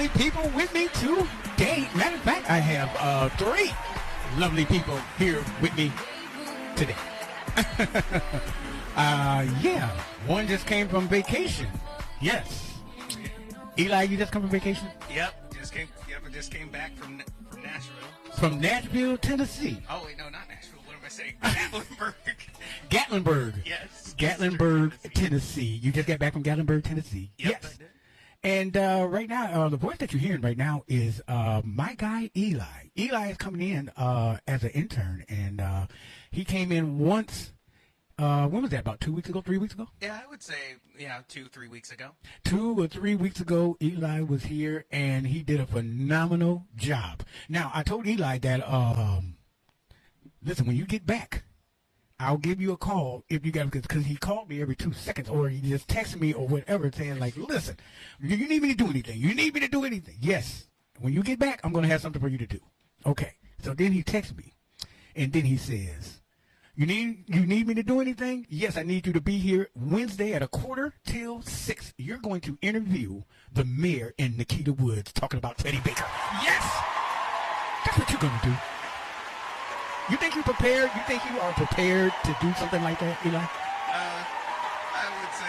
lovely people with me today. Matter of fact, I have 3 lovely people here with me today. Yeah, one just came from vacation. Yes. Eli, you just come from vacation? Yep, I just came back from Nashville. From Nashville, Tennessee. Oh wait, no, not Nashville. What am I saying? Gatlinburg. Gatlinburg. Yes. Gatlinburg, Tennessee. You just got back from Gatlinburg, Tennessee. Yep, Yes. I did. And right now, the voice that you're hearing right now is my guy, Eli. Eli is coming in as an intern, and he came in once. When was that? About 2 weeks ago, 3 weeks ago? Yeah, I would say 2-3 weeks ago. 2 or 3 weeks ago, Eli was here, and he did a phenomenal job. Now, I told Eli that, listen, when you get back, I'll give you a call if you got, because he called me every 2 seconds, or he just texted me or whatever, saying like, listen, you need me to do anything. You need me to do anything. Yes. When you get back, I'm going to have something for you to do. Okay. So then he texts me, and then he says, You need me to do anything? Yes, I need you to be here Wednesday at 5:45. You're going to interview the mayor in Nikita Woods talking about Teddy Baker. Yes! That's what you're going to do. You think you're prepared? You think you are prepared to do something like that, Eli? I would say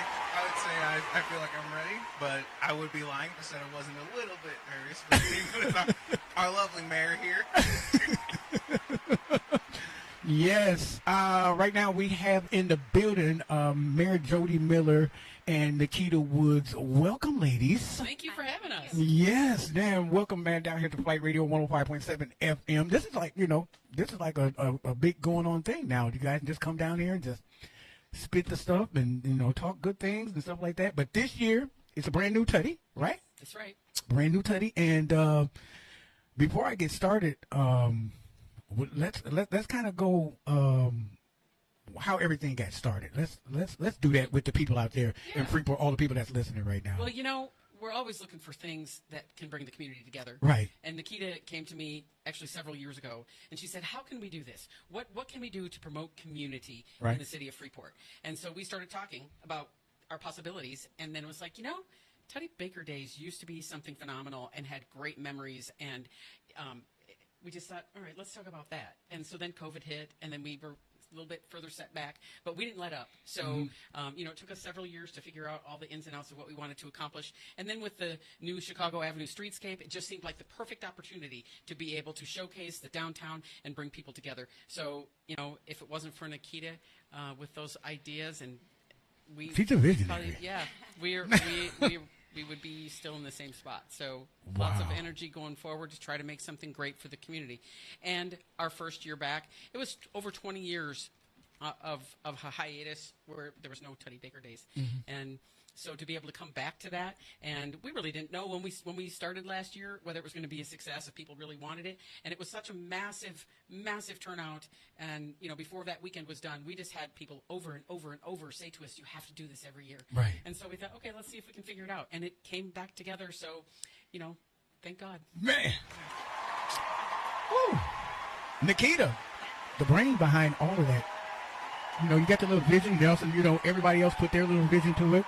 I feel like I'm ready, but I would be lying if I said I wasn't a little bit nervous for being with our lovely mayor here. Yes. Right now we have in the building Mayor Jody Miller and Nikita Woods. Welcome, ladies. Thank you for having us. Yes, damn. Welcome, man, down here to Flight Radio 105.7 FM. This is like, this is like a big going on thing now. You guys can just come down here and just spit the stuff and, talk good things and stuff like that. But this year, it's a brand new Tutty, right? That's right. Brand Brand new Tutty. And before I get started, let's kind of go how everything got started. Let's do that with the people out there in Freeport, all the people that's listening right now. Well, we're always looking for things that can bring the community together. Right. And Nikita came to me actually several years ago, and she said, how can we do this? What can we do to promote community in the city of Freeport? And so we started talking about our possibilities, and then it was like, Tutty Baker Days used to be something phenomenal and had great memories, and we just thought, all right, let's talk about that. And so then COVID hit, and then we were a little bit further set back, but we didn't let up. So, it took us several years to figure out all the ins and outs of what we wanted to accomplish. And then with the new Chicago Avenue streetscape, it just seemed like the perfect opportunity to be able to showcase the downtown and bring people together. So, if it wasn't for Nikita with those ideas, and she's a visionary. We would be still in the same spot. So Wow. Lots of energy going forward to try to make something great for the community. And our first year back, it was over 20 years of a hiatus where there was no Tutty Baker Days. And so to be able to come back to that, and we really didn't know when we started last year whether it was going to be a success, if people really wanted it. And it was such a massive turnout. And before that weekend was done, we just had people over and over and over say to us, "You have to do this every year." Right. And so we thought, okay, let's see if we can figure it out. And it came back together. So, thank God. Man. Woo. Nikita, the brain behind all of that. You got the little vision. And also, everybody else put their little vision to it.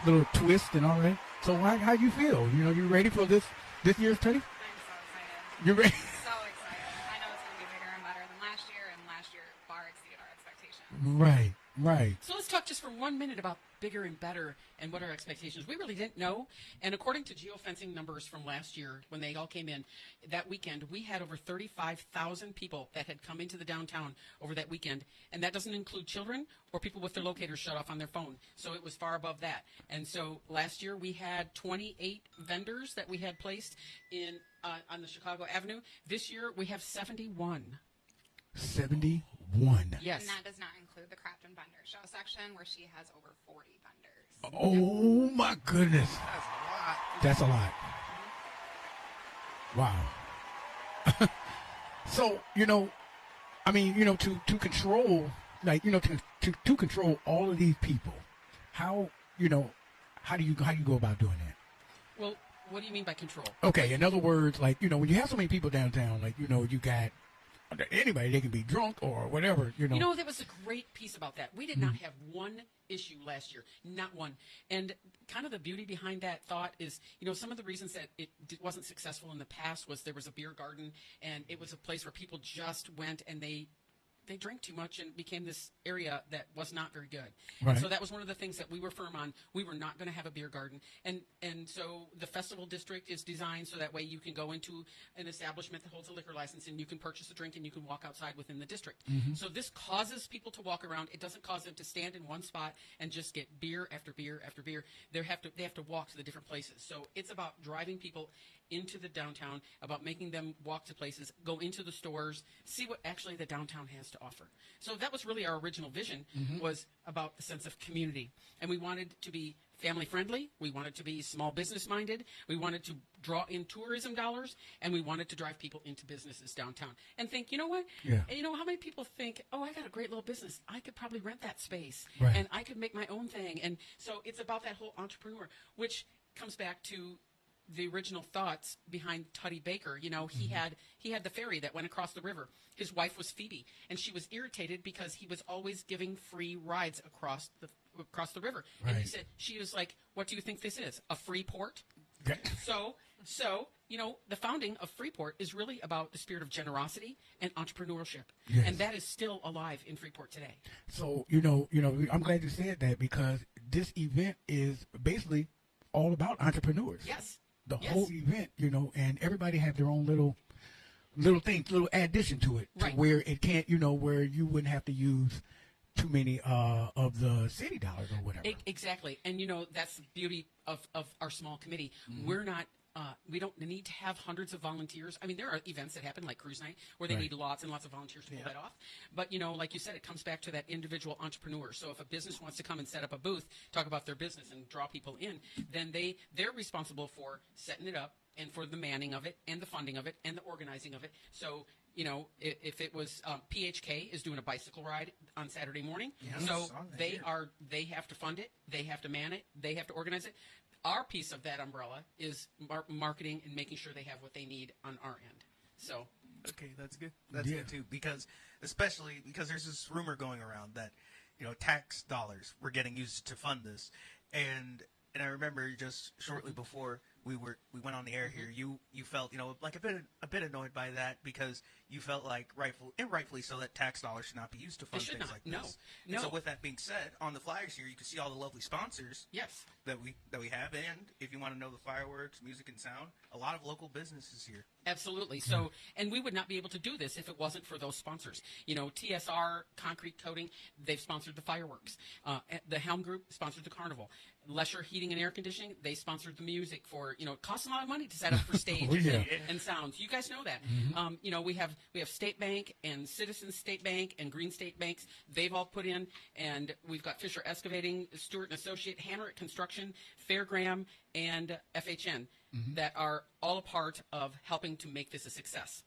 Little twist and all that. So how you feel? You ready for this year's Tutty? I'm so excited. You ready? So excited. I know it's going to be bigger and better than last year, and last year far exceeded our expectations. Right. So let's talk just for 1 minute about bigger and better and what our expectations. We really didn't know. And according to geofencing numbers from last year, when they all came in, that weekend, we had over 35,000 people that had come into the downtown over that weekend. And that doesn't include children or people with their locators shut off on their phone. So it was far above that. And so last year we had 28 vendors that we had placed in on the Chicago Avenue. This year we have 71. 71. Yes. And that does not include the craft and vendor show section, where she has over 40 vendors. Oh my goodness. That's a lot. Wow. So, to control, to control all of these people, how do you go about doing that? Well, what do you mean by control? Okay, in other words, when you have so many people downtown, you got anybody. They can be drunk or whatever, you know. You know, there was a great piece about that. We did not have one issue last year, not one. And kind of the beauty behind that thought is, you know, some of the reasons that it wasn't successful in the past was there was a beer garden, and it was a place where people just went and they drank too much and became this area that was not very good. Right. And so that was one of the things that we were firm on. We were not going to have a beer garden. And so the festival district is designed so that way you can go into an establishment that holds a liquor license and you can purchase a drink and you can walk outside within the district. So this causes people to walk around. It doesn't cause them to stand in one spot and just get beer after beer after beer. They have to walk to the different places. So it's about driving people into the downtown, about making them walk to places, go into the stores, see what actually the downtown has to offer. So that was really our original vision, was about the sense of community. And we wanted to be family friendly. We wanted to be small business minded. We wanted to draw in tourism dollars, and we wanted to drive people into businesses downtown and think, you know what? Yeah. You know, how many people think, oh, I got a great little business. I could probably rent that space Right. and I could make my own thing. And so it's about that whole entrepreneur, which comes back to the original thoughts behind Tutty Baker. You know, he had the ferry that went across the river. His wife was Phoebe, and she was irritated because he was always giving free rides across the river. And he Right. said, she was like, "What do you think this is? A free port?" Yeah. So, you know, the founding of Freeport is really about the spirit of generosity and entrepreneurship. Yes. And that is still alive in Freeport today. So, you know, I'm glad you said that, because this event is basically all about entrepreneurs. Yes. The Yes. whole event, you know, and everybody have their own little things, little addition to it, Right. to where it can't, you know, where you wouldn't have to use too many of the city dollars or whatever. Exactly. And, you know, that's the beauty of our small committee. We're not, we don't need to have hundreds of volunteers. I mean, there are events that happen like Cruise Night where they Right. need lots and lots of volunteers to pull that off. But, you know, like you said, it comes back to that individual entrepreneur. So if a business wants to come and set up a booth, talk about their business and draw people in, then they're responsible for setting it up and for the manning of it and the funding of it and the organizing of it. So, you know, if it was PHK is doing a bicycle ride on Saturday morning, I so saw that, they have to fund it, they have to man it, they have to organize it. Our piece of that umbrella is marketing and making sure they have what they need on our end. So, Okay, that's good. That's Yeah. good too, especially because there's this rumor going around that, you know, tax dollars were getting used to fund this, and I remember just shortly before we went on the air here, you felt, you know, like a bit annoyed by that, because you felt like rightfully so, that tax dollars should not be used to fund should things not. like No. this. No. And so with that being said, on the flyers here you can see all the lovely sponsors yes. that we have, and if you want to know the fireworks, music and sound, a lot of local businesses here. Absolutely. So, and we would not be able to do this if it wasn't for those sponsors. You know, TSR Concrete Coating, they've sponsored the fireworks. The Helm Group sponsored the carnival. Lesher Heating and Air Conditioning, they sponsored the music for, you know, it costs a lot of money to set up for stage Oh, yeah. and sounds. You guys know that. You know, we have State Bank and Citizens State Bank and Green State Banks. They've all put in, and we've got Fisher Excavating, Stewart and Associate, Hammerett Construction, Fairgram, and FHN that are all a part of helping to make this a success.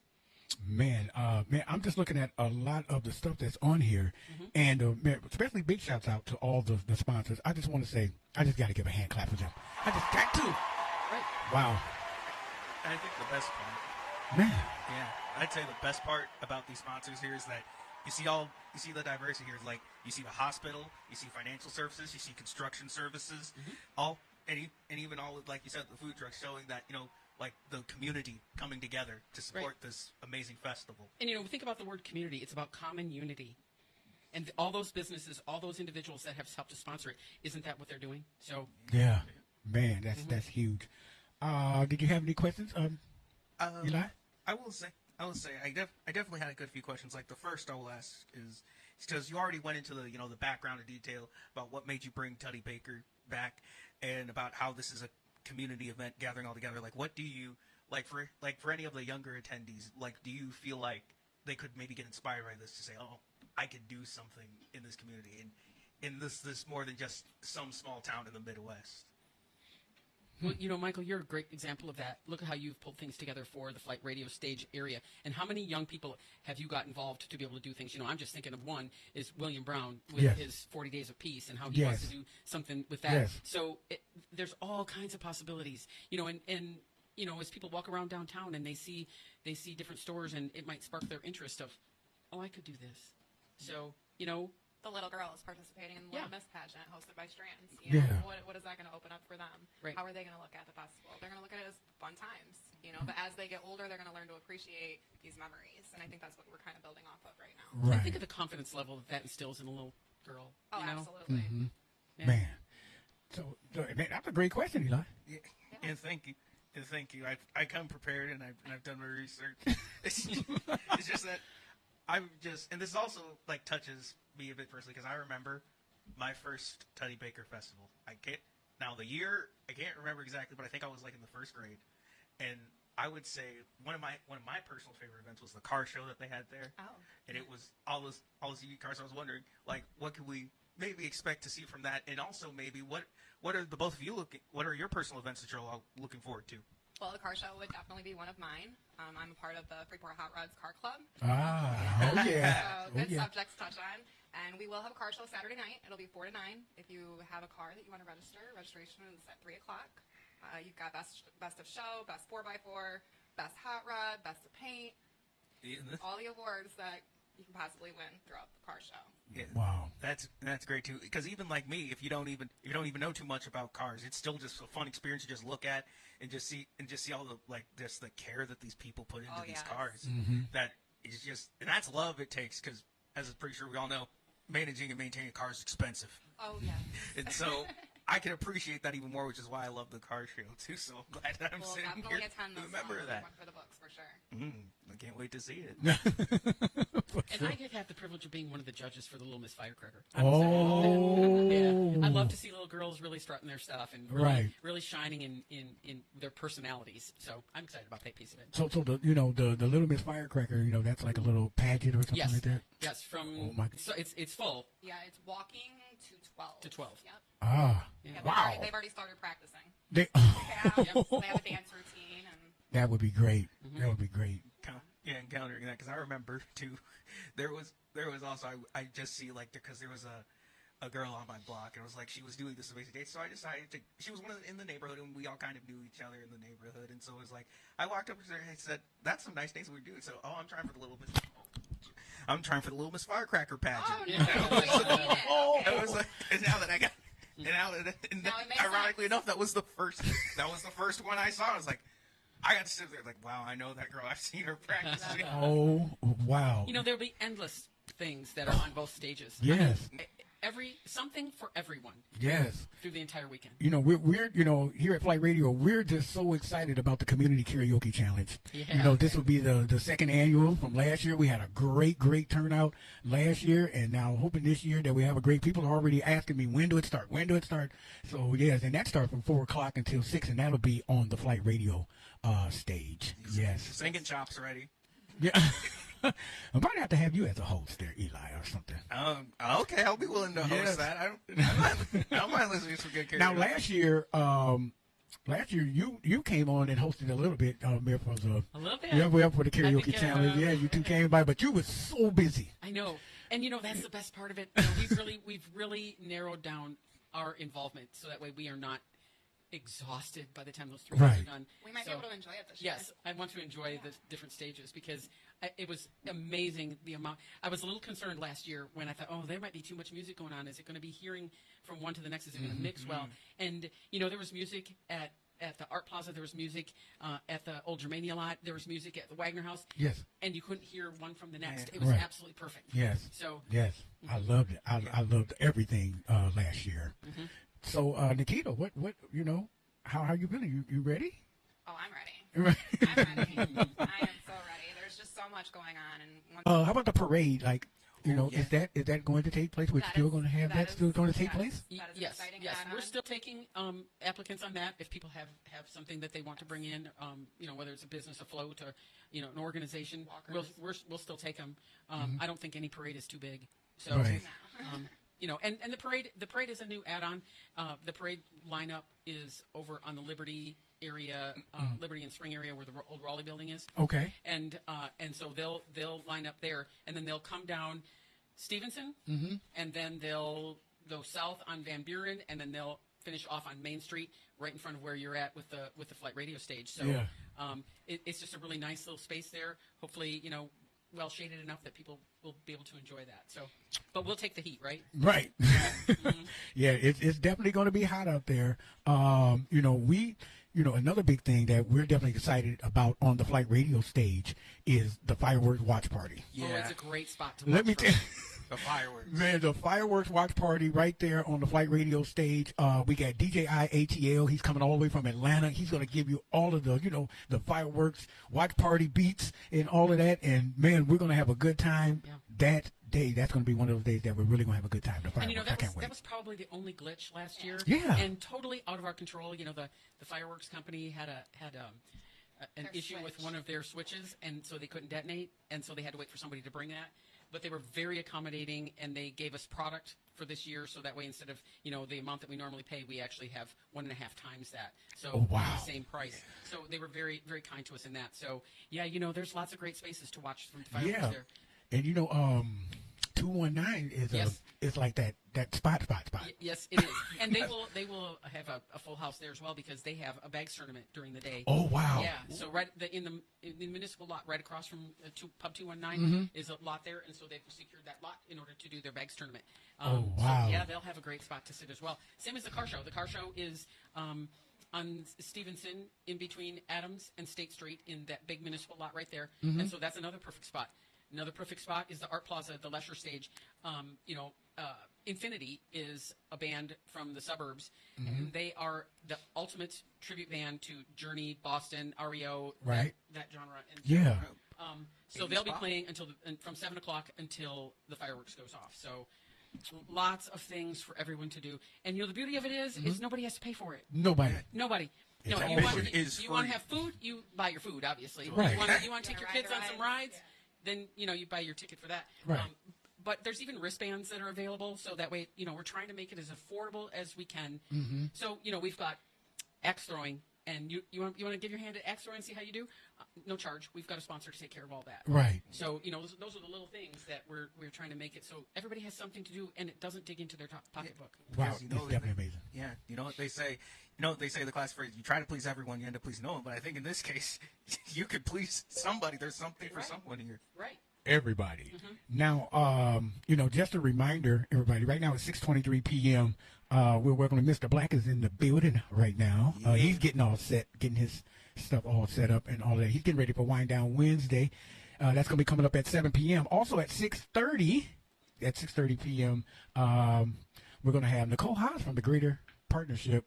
Man, I'm just looking at a lot of the stuff that's on here, and man, especially big shouts out to all the sponsors. I just want to say, I just got to give a hand clap for them. I just got to. Right. Wow, And I think the best part, man. yeah, I'd say the best part about these sponsors here is that you see the diversity here. Like, you see the hospital, you see financial services, you see construction services, and even all of, like you said, the food trucks, showing that, you know, like the community coming together to support this amazing festival. And, you know, think about the word community. It's about common unity. And all those businesses, all those individuals that have helped to sponsor it, isn't that what they're doing? So, Yeah, man, that's huge. Did you have any questions, Eli? I will say, I definitely had a good few questions. Like, the first I will ask is because you already went into the, you know, the background and detail about what made you bring Tutty Baker back, and about how this is a community event gathering all together. Like, what do you for any of the younger attendees? Like, do you feel like they could maybe get inspired by this to say, oh, I could do something in this community, and in this more than just some small town in the Midwest? well, you know, Michael, you're a great example of that. Look at how you've pulled things together for the Flight Radio stage area. And how many young people have you got involved to be able to do things? You know, I'm just thinking of one is William Brown with Yes. his 40 Days of Peace, and how he wants Yes. to do something with that. Yes. So there's all kinds of possibilities. You know, and you know, as people walk around downtown and they see they see different stores, and it might spark their interest of, oh, I could do this. So, you know, The little girl is participating in the Yeah. Little Miss pageant hosted by Strands. You know, Yeah. what is that going to open up for them? Right. How are they going to look at the festival? They're going to look at it as fun times, you know. But as they get older, they're going to learn to appreciate these memories, and I think that's what we're kind of building off of right now. I Right. think of the confidence level that instills in a little girl. Oh, you know? absolutely. Yeah. Man. So man, that's a great question, Eli. Yeah. And thank you. And thank you. I come prepared, and I've done my research. It's just that I'm just, and this also like touches me a bit personally because I remember my first Tutty Baker Festival. I can't now the year I can't remember exactly, but I think I was like in the first grade, and I would say one of my personal favorite events was the car show that they had there. Oh. And it was all those unique cars. I was wondering, like, what could we maybe expect to see from that, and also maybe what are the both of you looking? What are your personal events that you're all looking forward to? Well, the car show would definitely be one of mine. I'm a part of the Freeport Hot Rods Car Club. Oh yeah. So good Oh, yeah. subjects to touch on. And we will have a car show Saturday night. It'll be 4 to 9. If you have a car that you want to register, registration is at 3 o'clock. You've got best of show, best 4x4, best hot rod, best of paint, all the awards that you can possibly win throughout the car show. Yeah, Wow. that's great too. Because even like me, if you don't even know too much about cars, it's still just a fun experience to just look at and just see all the just the care that these people put into Oh, these yes. cars. That is just, and that's love it takes. Because as I'm pretty sure we all know, managing and maintaining a car is expensive, Oh, yes. and so I can appreciate that even more, which is why I love the car show too. So I'm glad that I'm We'll sitting definitely here attend to this remember one. that. One for the books, for sure. I can't wait to see it. And I get have the privilege of being one of the judges for the Little Miss Firecracker. Oh. Yeah, I love to see little girls really strutting their stuff and really, Right. really shining in their personalities. So I'm excited about that piece of it. So the Little Miss Firecracker, that's like a little pageant or something Yes, like that. yes. From Oh, my- so it's full. Yeah, it's walking to 12. To 12. Yep. Ah. Yeah, Wow. they've already started practicing. They, They have a dance routine. And that would be great. That would be great. Encountering that, because I remember too, there was also I just see because there was a girl on my block, and it was like she was doing this amazing date, so I decided to. She was in the neighborhood, and we all kind of knew each other in the neighborhood, and so it was like I walked up to her and I said, "That's some nice things we're doing." So, I'm trying for the Little Miss Firecracker pageant. Oh, no. Oh. I was like, and now that I got, and Now it makes ironically sense. enough, that was the first one I saw. I was like, I got to sit there like, wow, I know that girl. I've seen her practice. Oh, wow. There'll be endless things that are on both stages. Yes. Something for everyone Yes. through the entire weekend. We're here at Flight Radio, we're just so excited about the Community Karaoke Challenge. Yeah. This will be the second annual from last year. We had a great turnout last year, and now hoping this year that we have a great. People are already asking me, when do it start? So, yes, and that starts from 4 o'clock until 6, and that'll be on the Flight Radio stage. Yes. Singing chops ready. Yeah. I might have to have you as a host there, Eli, or something. Okay, I'll be willing to host Yes. that. I don't mind listening to some good karaoke. Now, last year you came on and hosted a little bit. A little bit. Yeah, for the I karaoke think, challenge. Yeah, you two came by, but you were so busy. I know, and that's the best part of it. We've really narrowed down our involvement, so that way we are not exhausted by the time those 3 days Right. are done. we might So, be able to enjoy it this year. Yes, I want to enjoy the different stages because it was amazing the amount. I was a little concerned last year when I thought, oh, there might be too much music going on. Is it going to be hearing from one to the next? Is it going to mix well? And there was music at the Art Plaza. There was music at the Old Germania lot. There was music at the Wagner House. Yes. And you couldn't hear one from the next. It was Right. absolutely perfect. Yes. So Yes, I loved it. I loved everything last year. So, Nikita, what how are you feeling? You ready? Oh, I'm ready. Right. I'm ready. I am so ready. There's just so much going on. And How about the parade? Is that going to take place? We're That still is- going to have that is- still going to take yes. place? That is an yes, exciting yes. add-on. We're still taking applicants on that. If people have something that they want to bring in, whether it's a business, a float, or an organization, Walkers. we'll still take them. I don't think any parade is too big. So, Right. and the parade is a new add-on. The parade lineup is over on the Liberty area, Liberty and Spring area, where the old Raleigh building is. Okay. And so they'll line up there, and then they'll come down Stevenson, and then they'll go south on Van Buren, and then they'll finish off on Main Street, right in front of where you're at with the Flight Radio stage. So, Yeah. It's just a really nice little space there. Hopefully, well shaded enough that people will be able to enjoy that. So, but we'll take the heat, right? Right. Yeah, it's definitely going to be hot out there. Another big thing that we're definitely excited about on the Flight Radio stage is the fireworks watch party. Yeah, it's a great spot to watch. Let me tell you. The fireworks. Man, the fireworks watch party right there on the Flight Radio stage. We got DJ IATL. He's coming all the way from Atlanta. He's going to give you all of the fireworks watch party beats and all of that. And, man, we're going to have a good time that day. That's going to be one of those days that we're really going to have a good time. The fireworks. I can't wait. That was probably the only glitch last year. Yeah. And totally out of our control. The fireworks company had an issue with one of their switches, and so they couldn't detonate, and so they had to wait for somebody to bring that. But they were very accommodating, and they gave us product for this year, so that way instead of the amount that we normally pay, we actually have 1.5 times that. So wow. The same price. So they were very, very kind to us in that. So yeah, there's lots of great spaces to watch from fireworks there. And 219 is like that spot. Yes, it is. And they will have a full house there as well, because they have a bags tournament during the day. Oh wow! Yeah. So right in the municipal lot right across from Pub 219 is a lot there, and so they've secured that lot in order to do their bags tournament. Oh wow! So, yeah, they'll have a great spot to sit as well. Same as the car show. The car show is on Stevenson, in between Adams and State Street, in that big municipal lot right there. And so that's another perfect spot. Another perfect spot is the Art Plaza, the Lesher stage. Infinity is a band from the suburbs, and they are the ultimate tribute band to Journey, Boston, REO, right? That genre. And yeah. So they'll be playing from 7 o'clock until the fireworks goes off. So lots of things for everyone to do. And the beauty of it is nobody has to pay for it. Nobody. No, you want to have food, you buy your food, obviously. Right. You want to take your kids on some rides, then you buy your ticket for that. Right. But there's even wristbands that are available, so that way we're trying to make it as affordable as we can. So we've got axe throwing, and you want to give your hand at axe throwing and see how you do? No charge. We've got a sponsor to take care of all that. Right. So those are the little things that we're trying to make it so everybody has something to do, and it doesn't dig into their pocketbook. Wow, it's definitely amazing. Yeah, you know what they say. The class phrase, you try to please everyone, you end up pleasing no one. But I think in this case, you could please somebody. There's something for someone here. Right. Everybody. Now, just a reminder, everybody, right now it's 6:23 p.m. We're welcoming Mr. Black is in the building right now. He's getting all set, getting his stuff all set up and all that. He's getting ready for Wind Down Wednesday. That's going to be coming up at 7 p.m. Also at 6:30 p.m., we're going to have Nicole Haas from the Greater Partnership.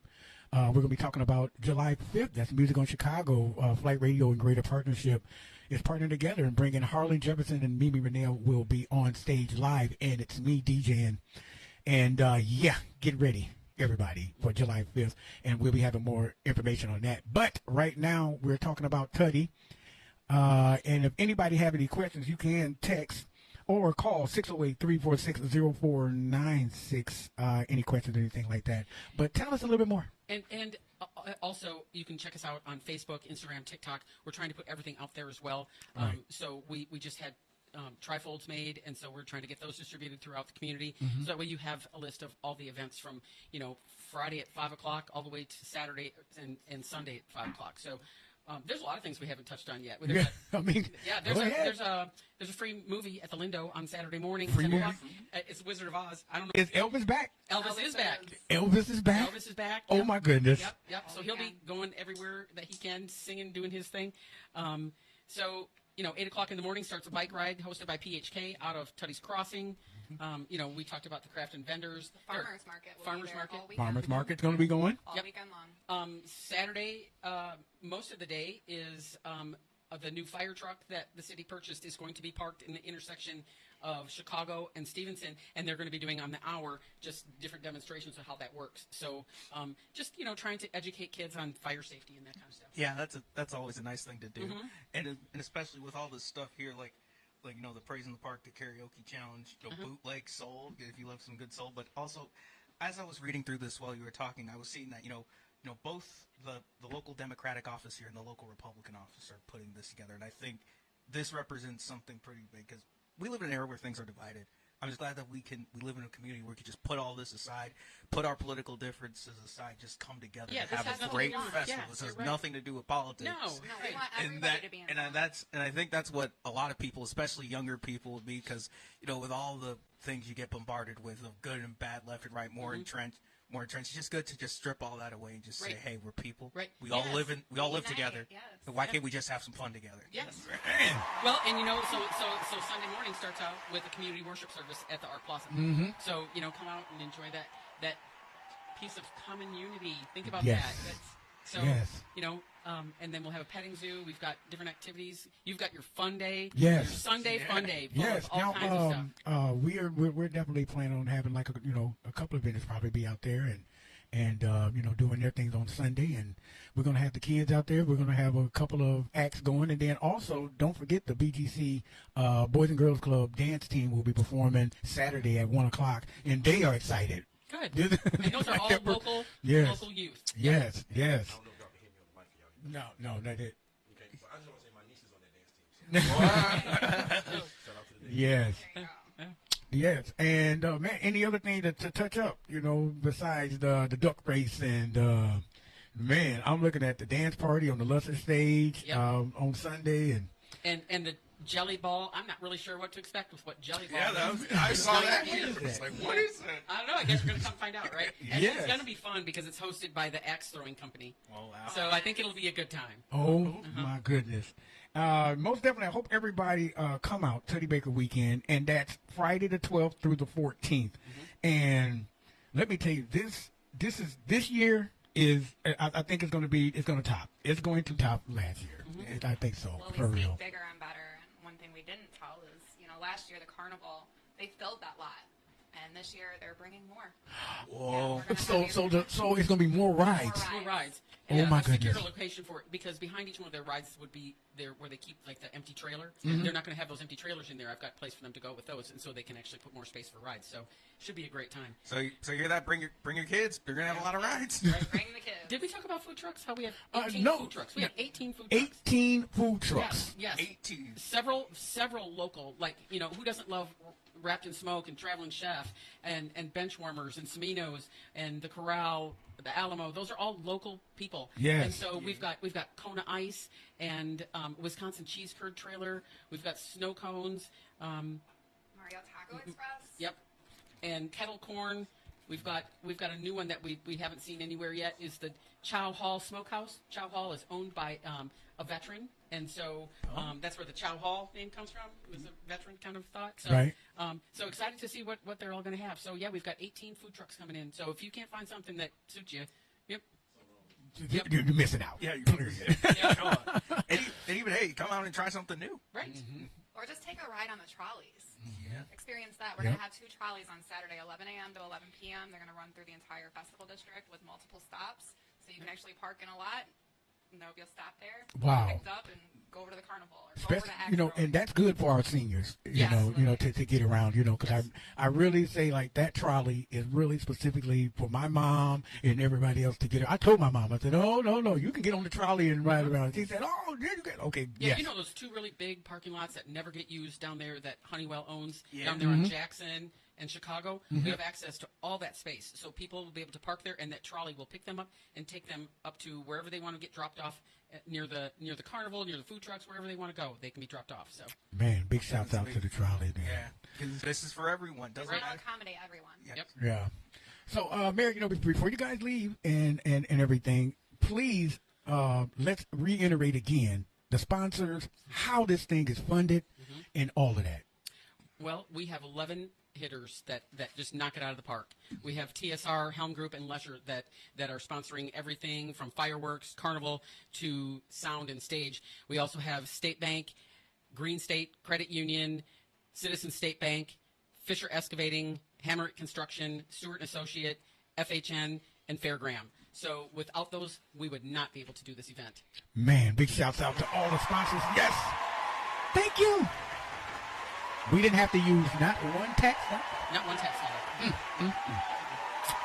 We're going to be talking about July 5th. That's Music on Chicago. Flight Radio and Greater Partnership is partnering together and bringing Harlan Jefferson and Mimi Renell will be on stage live, and it's me DJing. And get ready, everybody, for July 5th, and we'll be having more information on that. But right now we're talking about Tutty, and if anybody have any questions, you can text or call 608-346-0496. Any questions, anything like that. But tell us a little bit more. And also, you can check us out on Facebook, Instagram, TikTok. We're trying to put everything out there as well. Right. So we just had trifolds made, and so we're trying to get those distributed throughout the community. So that way you have a list of all the events from, Friday at 5 o'clock all the way to Saturday and Sunday at 5 o'clock. So there's a lot of things we haven't touched on yet. There's a free movie at the Lindo on Saturday morning. Free movie? It's Wizard of Oz. I don't know. Is Elvis back? Elvis is back. Elvis is back? Elvis is back. Oh, Yep. my goodness. Yep. So he'll be going everywhere that he can, singing, doing his thing. 8 o'clock in the morning starts a bike ride hosted by PHK out of Tutty's Crossing. We talked about the craft and vendors. Farmers Market. Farmers Market's going to be going? All weekend long. Saturday, most of the day is the new fire truck that the city purchased is going to be parked in the intersection of Chicago and Stevenson, and they're going to be doing on the hour just different demonstrations of how that works. So just trying to educate kids on fire safety and that kind of stuff. Yeah, that's always a nice thing to do, and especially with all this stuff here, like the Praise in the Park, the karaoke challenge, bootleg soul if you love some good soul. But also, as I was reading through this while you were talking, I was seeing that both the local Democratic office here and the local Republican office are putting this together, and I think this represents something pretty big because we live in an era where things are divided. I'm just glad that we live in a community where we can just put all this aside, put our political differences aside, just come together Yeah, and this have has a nothing great to do with- festival. yes, This has you're right. nothing to do with politics. No, No, we want And everybody to be involved. I think that's what a lot of people, especially younger people, would be, because with all the things you get bombarded with of good and bad, left and right, more entrenched. It's just good to just strip all that away and just say, Right. hey, we're people. Right. We all Yes. live Unite, together. yes. So why can't we just have some fun together? Yes. Man. Well, and so Sunday morning starts out with a community worship service at the Art Plaza. So come out and enjoy that piece of common unity. Think about Yes. that. So Yes. and then we'll have a petting zoo. We've got different activities. You've got your fun day. Yes. Your Sunday fun day. Full Yes. of all Now, kinds of stuff. we're definitely planning on having like a couple of vendors probably be out there and doing their things on Sunday, and we're gonna have the kids out there. We're gonna have a couple of acts going, and then also don't forget the BGC Boys and Girls Club dance team will be performing Saturday at 1:00, and they are excited. Good. And those are all local youth. Yes. I don't know if y'all can hear me on the mic, y'all. No, that it. Okay, well, I just want to say my niece is on that dance team. Shout out to the Yes. There you go. Yes, and man, any other thing to touch up, besides the duck race and man, I'm looking at the dance party on the Lusser stage Yep. on Sunday, And the jelly ball. I'm not really sure what to expect with what jelly ball. Yeah, is. I saw that. What is It's that? like, what is that? I don't know. I guess we're gonna come find out, right? And Yes. it's gonna be fun because it's hosted by the axe throwing company. Oh, wow. So I think it'll be a good time. Oh my goodness! Most definitely, I hope everybody come out Tutty Baker weekend, and that's Friday the 12th through the 14th. And let me tell you, this year is I think it's going to top. It's going to top last year. I think so, Well, for we real. think bigger and better. And one thing we didn't tell is, last year the carnival, they filled that lot. And this year they're bringing more. Whoa. So it's going to be more rides. More rides. Oh, And my I've secured goodness. a location for it because behind each one of their rides would be there where they keep like the empty trailer. Mm-hmm. They're not going to have those empty trailers in there. I've got a place for them to go with those, and so they can actually put more space for rides. So it should be a great time. So you hear that? Bring your kids. They're gonna have a lot of rides. Right? Bring the kids. Did we talk about food trucks? How we have 18 no. food trucks? We have 18 food trucks. 18 food trucks. Yes. 18. Several local, like, who doesn't love Wrapped in Smoke and Traveling Chef and bench warmers and Seminos and the Corral, the Alamo. Those are all local people. Yes. And so we've got Kona Ice and Wisconsin Cheese Curd Trailer. We've got snow cones. Mario Taco Express. Yep. And kettle corn. We've got a new one that we haven't seen anywhere yet. Is the Chow Hall Smokehouse. Chow Hall is owned by a veteran, and so that's where the Chow Hall name comes from. It was a veteran kind of thought. So, Right. So excited to see what they're all going to have. So yeah, we've got 18 food trucks coming in. So if you can't find something that suits you, yep. You're missing out. Yeah, Yeah. Come on. And even hey, come out and try something new. Right. Or just take a ride on the trolleys. Yeah. Experience that. We're Yep. going to have 2 trolleys on Saturday, 11 a.m. to 11 p.m. They're going to run through the entire festival district with multiple stops. So you can actually park in a lot. You'll stop there. Wow. Picked up and go over to the carnival or go over Especially, to Axel. and that's good for our seniors, Yes. to get around, because I really say like that trolley is really specifically for my mom and everybody else to get. I told my mom, I said, oh, no, you can get on the trolley and ride around. She said, oh, yeah, you can. Okay, Yeah, yes. those 2 really big parking lots that never get used down there that Honeywell owns Yeah. down there on Jackson and Chicago. We have access to all that space, so people will be able to park there, and that trolley will pick them up and take them up to wherever they want to get dropped off near the carnival, near the food trucks, wherever they want to go. They can be dropped off. So Man, big shouts out to the trolley, man. Yeah. Because this is for everyone. Doesn't We're going to matter. accommodate everyone. Yeah. Yep. Yeah. So, Mary, before you guys leave and everything, please let's reiterate again the sponsors, how this thing is funded, and all of that. Well, we have 11 hitters that just knock it out of the park. We have TSR, Helm Group, and Leisure that are sponsoring everything from fireworks, carnival, to sound and stage. We also have State Bank, Green State Credit Union, Citizen State Bank, Fisher Excavating, Hammerich Construction, Stewart & Associate, FHN, and Fairgram. So without those, we would not be able to do this event. Man, big shouts out to all the sponsors. Yes. Thank you. We didn't have to use not one tax. Not one tax dollar.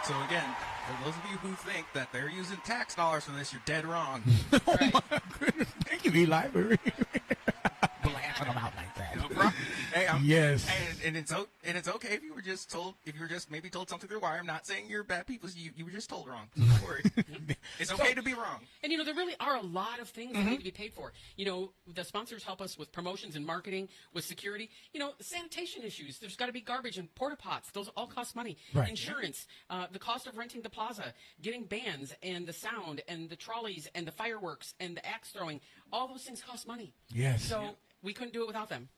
So again, for those of you who think that they're using tax dollars for this, you're dead wrong. Oh my goodness. Thank you, Eli. For laughing them out like that. No problem. Hey, Yes. and it's okay if you were just told, if you were just maybe told something through the wire. I'm not saying you're bad people. You were just told wrong. So don't worry. It's okay to be wrong. And, there really are a lot of things that need to be paid for. The sponsors help us with promotions and marketing, with security. Sanitation issues. There's got to be garbage and porta pots. Those all cost money. Right. Insurance, the cost of renting the plaza, getting bands and the sound and the trolleys and the fireworks and the axe throwing. All those things cost money. Yes. So we couldn't do it without them.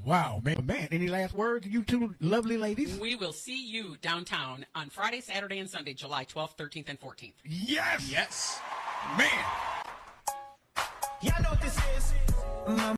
Wow, man. Any last words, you two lovely ladies? We will see you downtown on Friday, Saturday, and Sunday, July 12th, 13th, and 14th. Yes. Yes. Man. Y'all know what this is.